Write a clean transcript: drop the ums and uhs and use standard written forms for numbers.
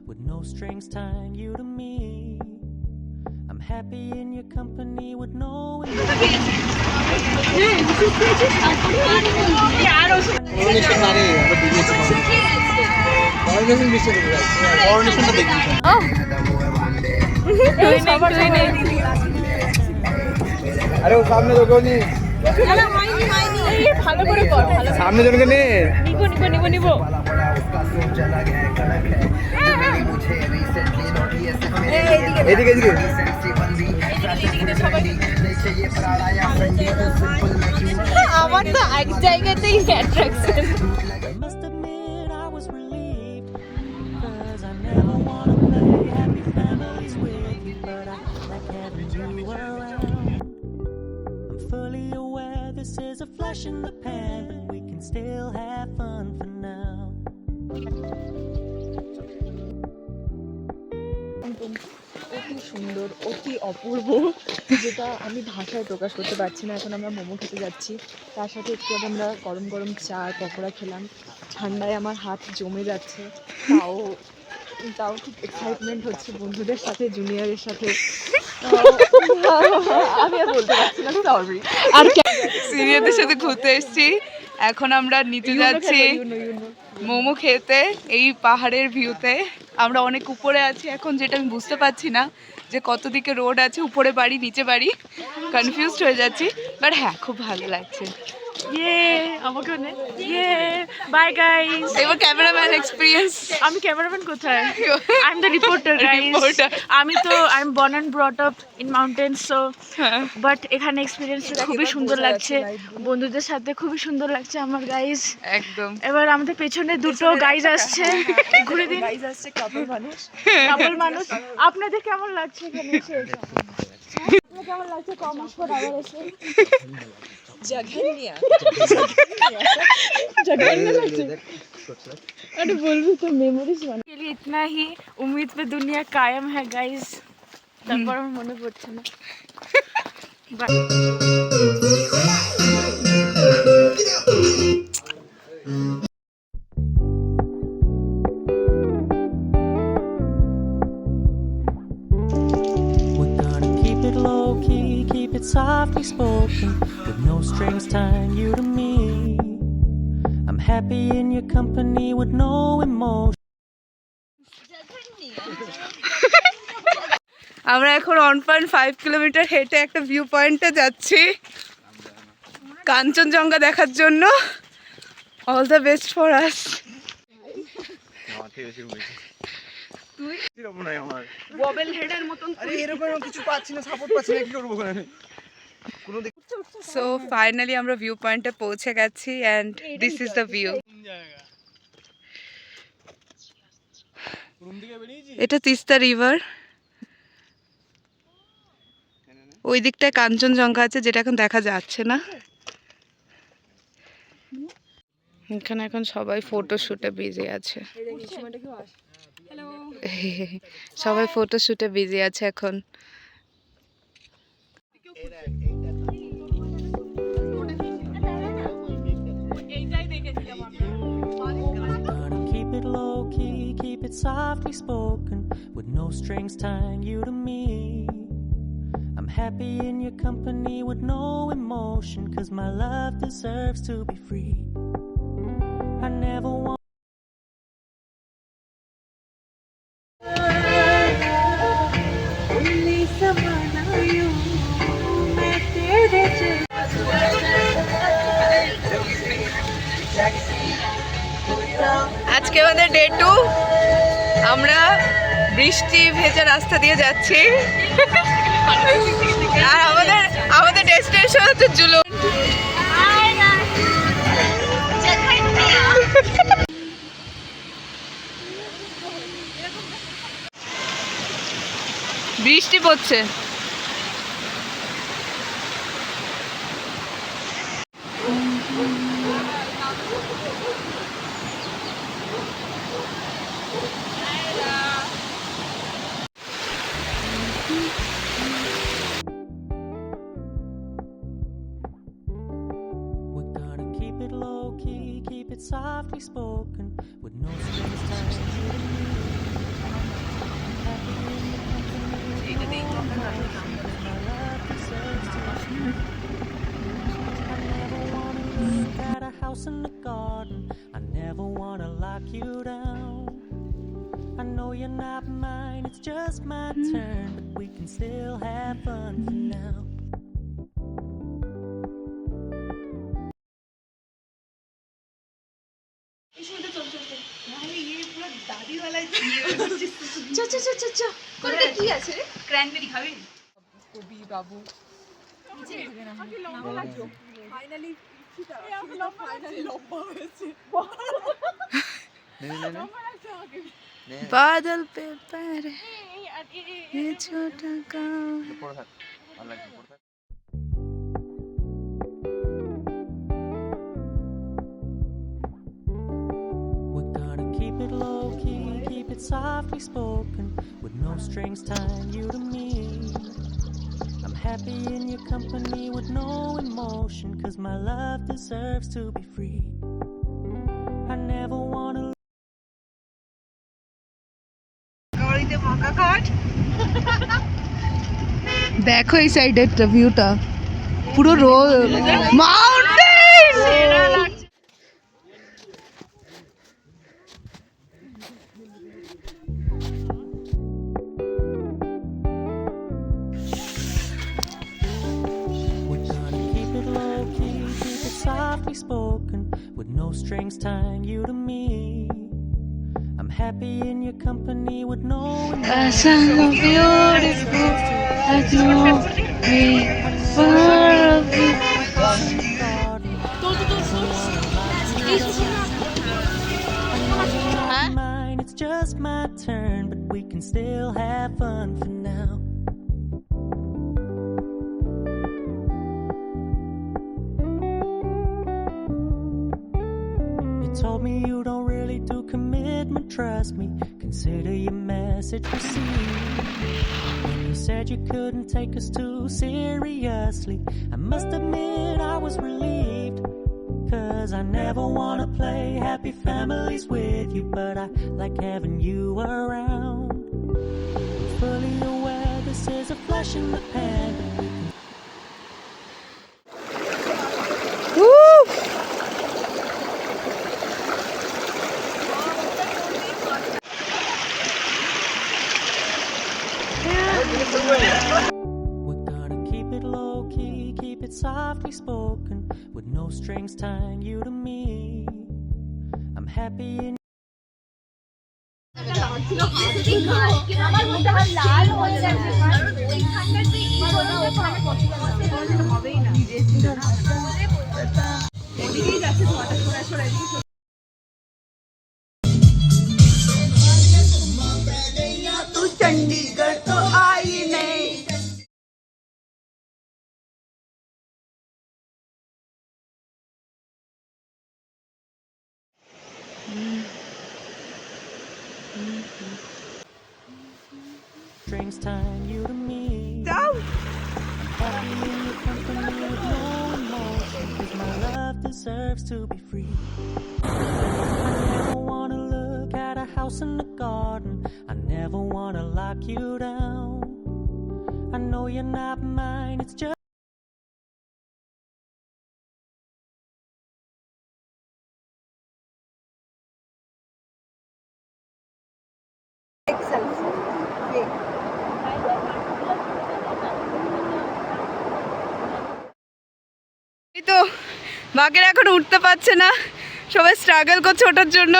With no strings tying you to me, I'm happy in your company with no আরে ও সামনে তো কেউ নেই, ভালো করে কর, ভালো সামনে জনকে নেই। নিবো নিবো নিবো নিবো। এদিকে এদিকে আমার তো এক জায়গাতেই attraction. I must admit I was relieved, 'cause I never wanna play happy families with you, but I like having you around. I'm fully aware this is a flash in the pan, but we can still have fun for now. অতি সুন্দর, অতি অপূর্ব, যেটা আমি ভাষায় প্রকাশ করতে পারছি না। এখন আমরা মোমো খেতে যাচ্ছি, তার সাথে একটু আগে আমরা গরম গরম চা আর পকোড়া খেলাম। ঠান্ডায় আমার হাত জমে যাচ্ছে, তাও তাও খুব এক্সাইটমেন্ট হচ্ছে বন্ধুদের সাথে, জুনিয়রের সাথে। আমি আর বলতে পারছি না, সরি। আর সিনিয়রদের সাথে ঘুরতে এসেছি, এখন আমরা নিচে যাচ্ছি মোমো খেতে এই পাহাড়ের ভিউতে। আমরা অনেক উপরে আছি এখন, যেটা আমি বুঝতে পারছি না যে কত দিকে রোড আছে, উপরে বাড়ি নিচে বাড়ি, কনফিউজড হয়ে যাচ্ছি। বাট হ্যাঁ, খুব ভালো লাগছে। আমাকে বাই গাইস। এবার ক্যামেরাম্যান এক্সপিরিয়েন্স। আমি ক্যামেরাম্যান কোথায়? I am the reporter guys. আমি তো I am born and brought up in mountains, so but এখানে এক্সপিরিয়েন্সটা খুবই সুন্দর লাগছে, বন্ধুদের সাথে খুবই সুন্দর লাগছে আমার গাইস। একদম। এবার আমাদের পেছনে দুটো গাইজ আসছে, ঘুরে দিন। গাইজ আসছে, কাপল মানুষ, কাপল মানুষ। আপনাদের কেমন লাগছে এখানে এসে? আপনাদের কেমন লাগছে কমার্স পর আবার এসে? জঘন্য লাগছে। अरे बोल भी तो मेमोरीज बना के लिए इतना ही उम्मीद पे दुनिया कायम है गाइस। তারপর আমার মনে পড়ছে না। We're gonna keep it low key, keep it softly spoken, with no strings tying you to me. I'm happy in your company with no emotion. আমরা এখন 1.5 কিলোমিটার হেঁটে একটা ভিউ পয়েন্টে যাচ্ছি কাঞ্চনজঙ্ঘা দেখার জন্য। All the best for us. ববেল হেডের মতন। কিছু পাচ্ছি না, সাপোর্ট পাচ্ছি না, কি করবো আমি? সো ফাইনালি আমরা ভিউ পয়েন্টে পৌঁছে গেছি and this is the view. এটা তিস্তা রিভার, ওই দিকটায় কাঞ্চনজঙ্ঘা আছে যেটা এখন দেখা যাচ্ছে না। এখানে এখন সবাই ফটোশুটে বিজি আছে, সবাই ফটোশুটে বিজি আছে এখন। Gonna keep it low key, keep it softly spoken, with no strings tying you to me. I'm happy in your company with no emotion, 'cause my love deserves to be free. I never want আজকে আমাদের day 2, আমরা বৃষ্টি ভেজা রাস্তা দিয়ে যাচ্ছি আর আমাদের destination হচ্ছে জুলুম। বৃষ্টি পড়ছে। We're gonna keep it low key, keep it it softly spoken with no strings tied to me. I'm happy in your company with no emotion, 'cause my love deserves to be free. I never wanna look at a house in the garden. I never wanna lock you down. I know you're not mine, it's just my turn, but we can still have fun for now. কি আছে cranberry খাবি? কবি বাবু finally লম্বা হয়েছে বাদল pay প্যার ये छोटा गाँव পড়ে থাক, ভালো লাগছে, পড়ে থাক। We're gonna keep it low key, keep it softly spoken, with no strings tying you to me. I'm happy in your company with no emotion, 'cause my love deserves to be free. I never wanna দেখো এই সাইডের ভিউটা পুরো road mountain We're gonna keep it low key, keep it softly spoken, with no strings tying you to me. I'm happy in your company with no so beautiful I know me far of you mine, it's just my turn, but we can still have fun for now. You told me you don't really do commitment, trust me, consider your message received. When you said you couldn't take us too seriously, I must admit I was relieved. 'Cause I never wanna play happy families with you, but I like having you around. Fully aware this is a flash in the pan, but we can We're gonna keep it low key, keep it softly spoken, with no strings tying you to me. I'm happy in Chandigarh तो आई नहीं strings tying you to me. Happy in your company with no emotion, 'cause my love deserves to be free. I never wanna look at a house in the garden. I never wanna lock you down. I know you're not mine, it's just এই তো বাঘের এখন উঠতে পারছে না, সবাই struggle করছে ওঠার জন্য।